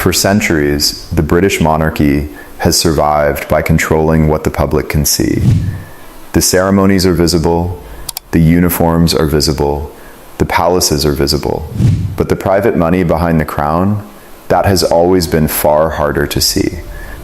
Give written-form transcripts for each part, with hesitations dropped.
For centuries, the British monarchy has survived by controlling what the public can see. The ceremonies are visible, the uniforms are visible, the palaces are visible, but the private money behind the crown, that has always been far harder to see.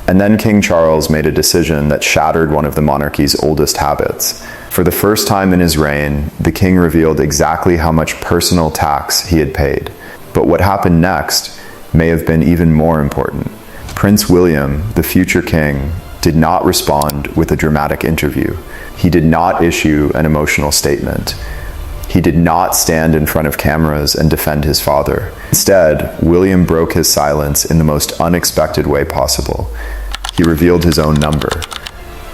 And then King Charles made a decision that shattered one of the monarchy's oldest habits. For the first time in his reign, the king revealed exactly how much personal tax he had paid. But what happened next may have been even more important. Prince William, the future king, did not respond with a dramatic interview. He did not issue an emotional statement. He did not stand in front of cameras and defend his father. Instead, William broke his silence in the most unexpected way possible. He revealed his own number.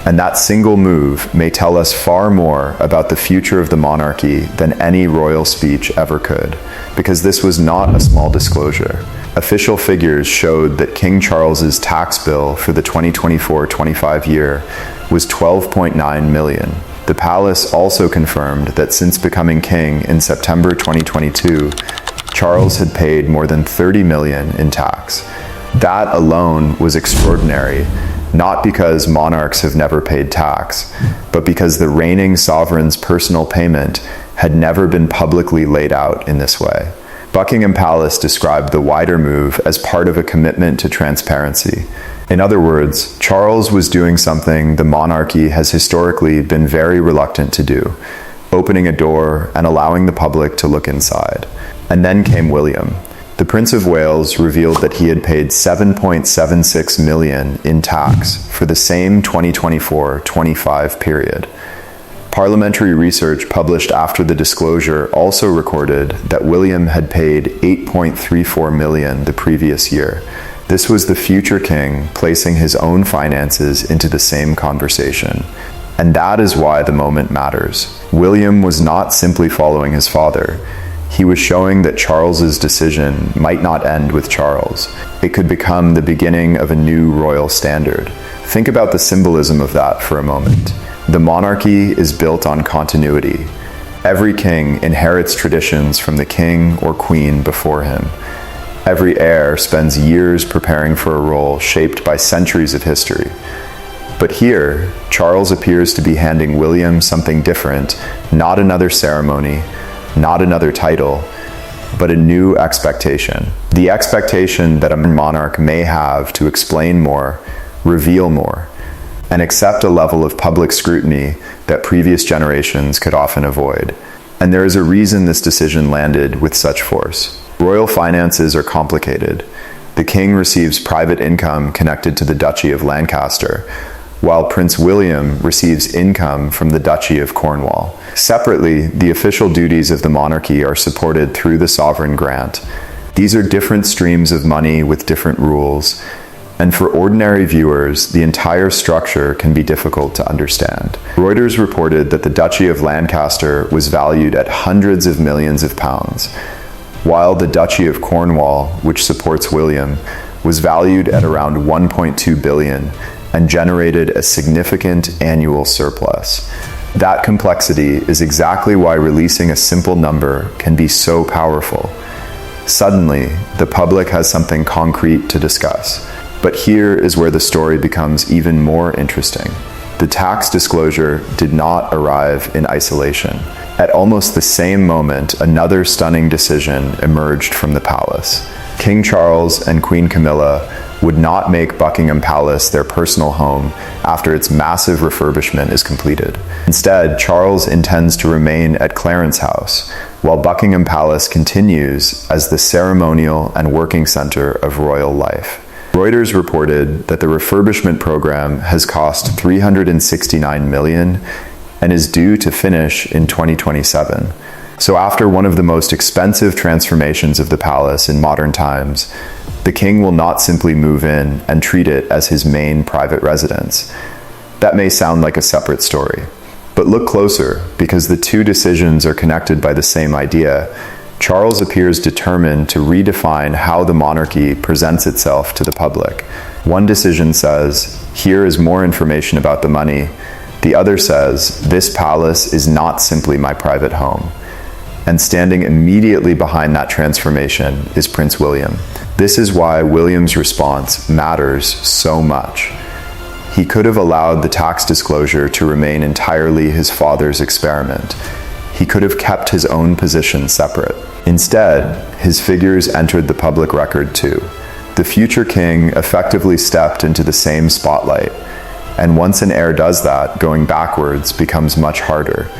And that single move may tell us far more about the future of the monarchy than any royal speech ever could, because this was not a small disclosure. Official figures showed that King Charles's tax bill for the 2024-25 year was $12.9 million. The palace also confirmed that since becoming king in September 2022, Charles had paid more than $30 million in tax. That alone was extraordinary, not because monarchs have never paid tax, but because the reigning sovereign's personal payment had never been publicly laid out in this way. Buckingham Palace described the wider move as part of a commitment to transparency. In other words, Charles was doing something the monarchy has historically been very reluctant to do, opening a door and allowing the public to look inside. And then came William. The Prince of Wales revealed that he had paid $7.76 million in tax for the same 2024-25 period. Parliamentary research published after the disclosure also recorded that William had paid $8.34 million the previous year. This was the future king placing his own finances into the same conversation. And that is why the moment matters. William was not simply following his father. He was showing that Charles's decision might not end with Charles. It could become the beginning of a new royal standard. Think about the symbolism of that for a moment. The monarchy is built on continuity. Every king inherits traditions from the king or queen before him. Every heir spends years preparing for a role shaped by centuries of history. But here, Charles appears to be handing William something different, not another ceremony, not another title, but a new expectation. The expectation that a monarch may have to explain more, reveal more, and accept a level of public scrutiny that previous generations could often avoid. And there is a reason this decision landed with such force. Royal finances are complicated. The king receives private income connected to the Duchy of Lancaster, while Prince William receives income from the Duchy of Cornwall. Separately, the official duties of the monarchy are supported through the sovereign grant. These are different streams of money with different rules, and for ordinary viewers, the entire structure can be difficult to understand. Reuters reported that the Duchy of Lancaster was valued at hundreds of millions of pounds, while the Duchy of Cornwall, which supports William, was valued at around $1.2 billion and generated a significant annual surplus. That complexity is exactly why releasing a simple number can be so powerful. Suddenly, the public has something concrete to discuss. But here is where the story becomes even more interesting. The tax disclosure did not arrive in isolation. At almost the same moment, another stunning decision emerged from the palace. King Charles and Queen Camilla would not make Buckingham Palace their personal home after its massive refurbishment is completed. Instead, Charles intends to remain at Clarence House, while Buckingham Palace continues as the ceremonial and working center of royal life. Reuters reported that the refurbishment program has cost $369 million and is due to finish in 2027. So after one of the most expensive transformations of the palace in modern times, the king will not simply move in and treat it as his main private residence. That may sound like a separate story, but look closer, because the two decisions are connected by the same idea. Charles appears determined to redefine how the monarchy presents itself to the public. One decision says, here is more information about the money. The other says, this palace is not simply my private home. and standing immediately behind that transformation is Prince William. This is why William's response matters so much. He could have allowed the tax disclosure to remain entirely his father's experiment. He could have kept his own position separate. Instead, his figures entered the public record too. The future king effectively stepped into the same spotlight, and once an heir does that, going backwards becomes much harder.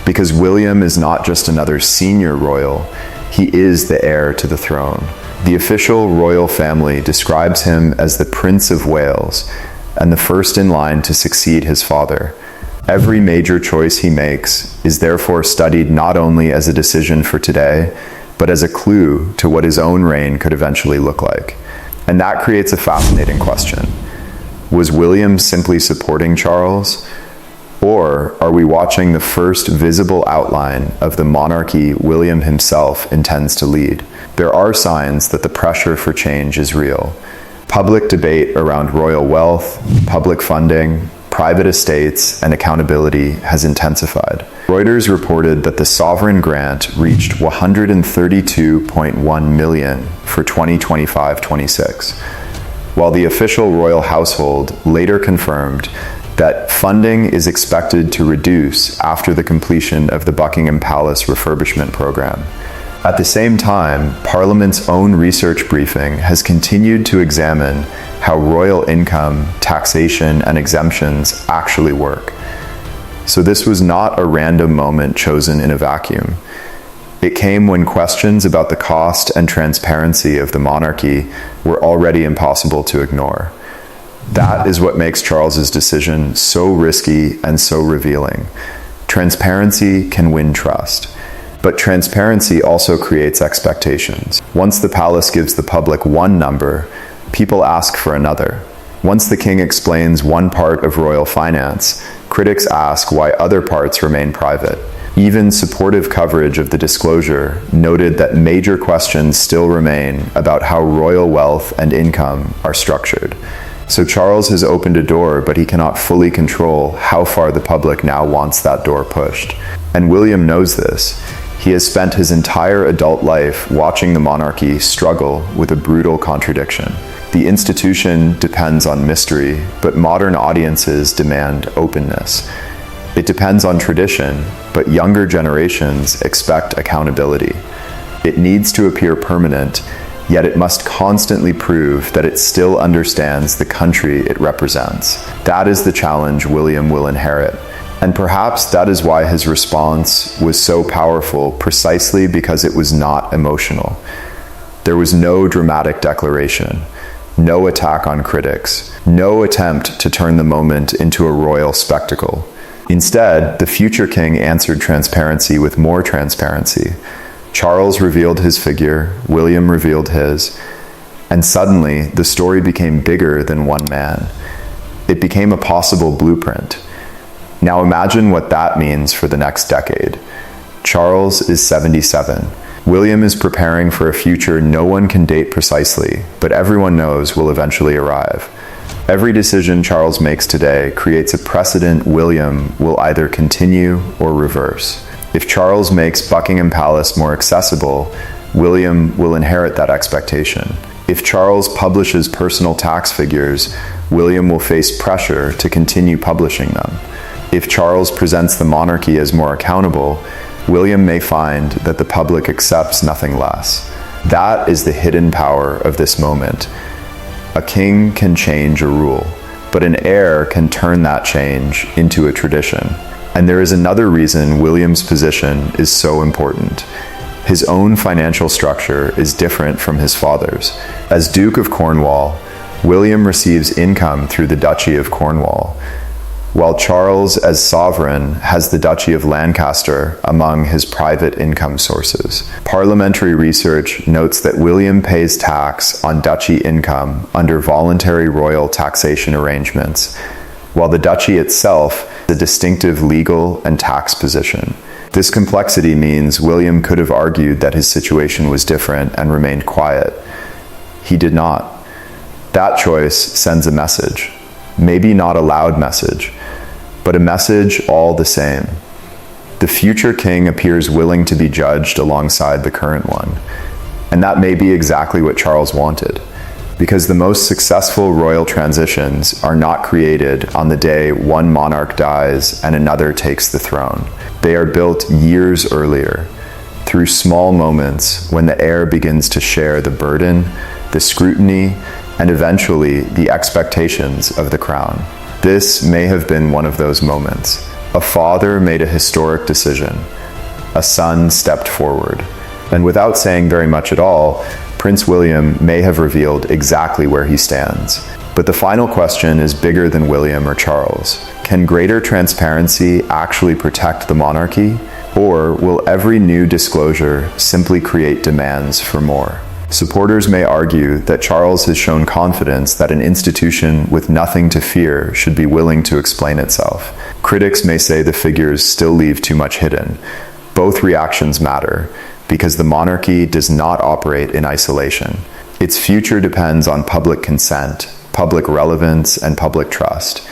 Because William is not just another senior royal, he is the heir to the throne. The official royal family describes him as the Prince of Wales, and the first in line to succeed his father. Every major choice he makes is therefore studied not only as a decision for today, but as a clue to what his own reign could eventually look like. And that creates a fascinating question. Was William simply supporting Charles? Or are we watching the first visible outline of the monarchy William himself intends to lead? There are signs that the pressure for change is real. Public debate around royal wealth, public funding, private estates, and accountability has intensified. Reuters reported that the sovereign grant reached $132.1 million for 2025-26, while the official royal household later confirmed that funding is expected to reduce after the completion of the Buckingham Palace refurbishment program. At the same time, Parliament's own research briefing has continued to examine how royal income, taxation, and exemptions actually work. So this was not a random moment chosen in a vacuum. It came when questions about the cost and transparency of the monarchy were already impossible to ignore. That is what makes Charles's decision so risky and so revealing. Transparency can win trust. But transparency also creates expectations. Once the palace gives the public one number, people ask for another. Once the king explains one part of royal finance, critics ask why other parts remain private. Even supportive coverage of the disclosure noted that major questions still remain about how royal wealth and income are structured. So Charles has opened a door, but he cannot fully control how far the public now wants that door pushed. And William knows this. He has spent his entire adult life watching the monarchy struggle with a brutal contradiction. The institution depends on mystery, but modern audiences demand openness. It depends on tradition, but younger generations expect accountability. It needs to appear permanent, yet it must constantly prove that it still understands the country it represents. That is the challenge William will inherit. And perhaps that is why his response was so powerful, precisely because it was not emotional. There was no dramatic declaration, no attack on critics, no attempt to turn the moment into a royal spectacle. Instead, the future king answered transparency with more transparency. Charles revealed his figure, William revealed his, and suddenly the story became bigger than one man. It became a possible blueprint. Now imagine what that means for the next decade. Charles is 77. William is preparing for a future no one can date precisely, but everyone knows will eventually arrive. Every decision Charles makes today creates a precedent William will either continue or reverse. If Charles makes Buckingham Palace more accessible, William will inherit that expectation. If Charles publishes personal tax figures, William will face pressure to continue publishing them. If Charles presents the monarchy as more accountable, William may find that the public accepts nothing less. That is the hidden power of this moment. A king can change a rule, but an heir can turn that change into a tradition. And there is another reason William's position is so important. His own financial structure is different from his father's. As Duke of Cornwall, William receives income through the Duchy of Cornwall, while Charles, as sovereign, has the Duchy of Lancaster among his private income sources. Parliamentary research notes that William pays tax on duchy income under voluntary royal taxation arrangements, while the duchy itself has a distinctive legal and tax position. This complexity means William could have argued that his situation was different and remained quiet. He did not. That choice sends a message. Maybe not a loud message, but a message all the same. the future king appears willing to be judged alongside the current one. And that may be exactly what Charles wanted, because the most successful royal transitions are not created on the day one monarch dies and another takes the throne. They are built years earlier, through small moments when the heir begins to share the burden, the scrutiny, and eventually the expectations of the crown. This may have been one of those moments. A father made a historic decision. A son stepped forward. And without saying very much at all, Prince William may have revealed exactly where he stands. But the final question is bigger than William or Charles. Can greater transparency actually protect the monarchy? Or will every new disclosure simply create demands for more? Supporters may argue that Charles has shown confidence that an institution with nothing to fear should be willing to explain itself. Critics may say the figures still leave too much hidden. Both reactions matter, because the monarchy does not operate in isolation. Its future depends on public consent, public relevance, and public trust.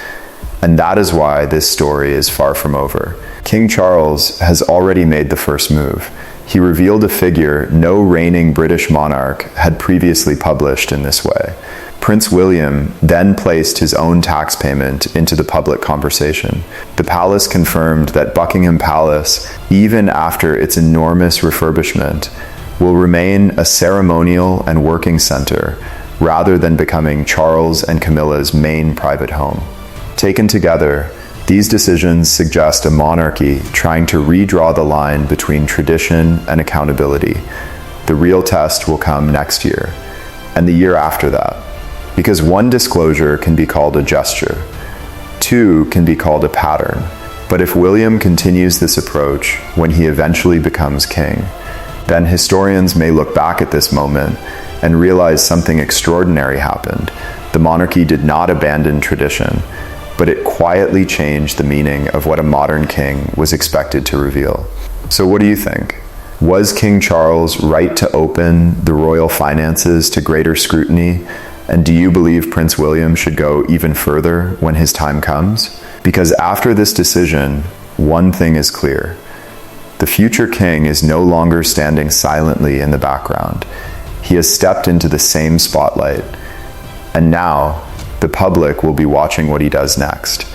And that is why this story is far from over. King Charles has already made the first move. He revealed a figure no reigning British monarch had previously published in this way. Prince William then placed his own tax payment into the public conversation. The palace confirmed that Buckingham Palace, even after its enormous refurbishment, will remain a ceremonial and working center rather than becoming Charles and Camilla's main private home. Taken together, these decisions suggest a monarchy trying to redraw the line between tradition and accountability. The real test will come next year, and the year after that. Because one disclosure can be called a gesture, two can be called a pattern. But if William continues this approach when he eventually becomes king, then historians may look back at this moment and realize something extraordinary happened. The monarchy did not abandon tradition, but it quietly changed the meaning of what a modern king was expected to reveal. So what do you think? Was King Charles right to open the royal finances to greater scrutiny? And do you believe Prince William should go even further when his time comes? Because after this decision, one thing is clear. The future king is no longer standing silently in the background. He has stepped into the same spotlight. And now, the public will be watching what he does next.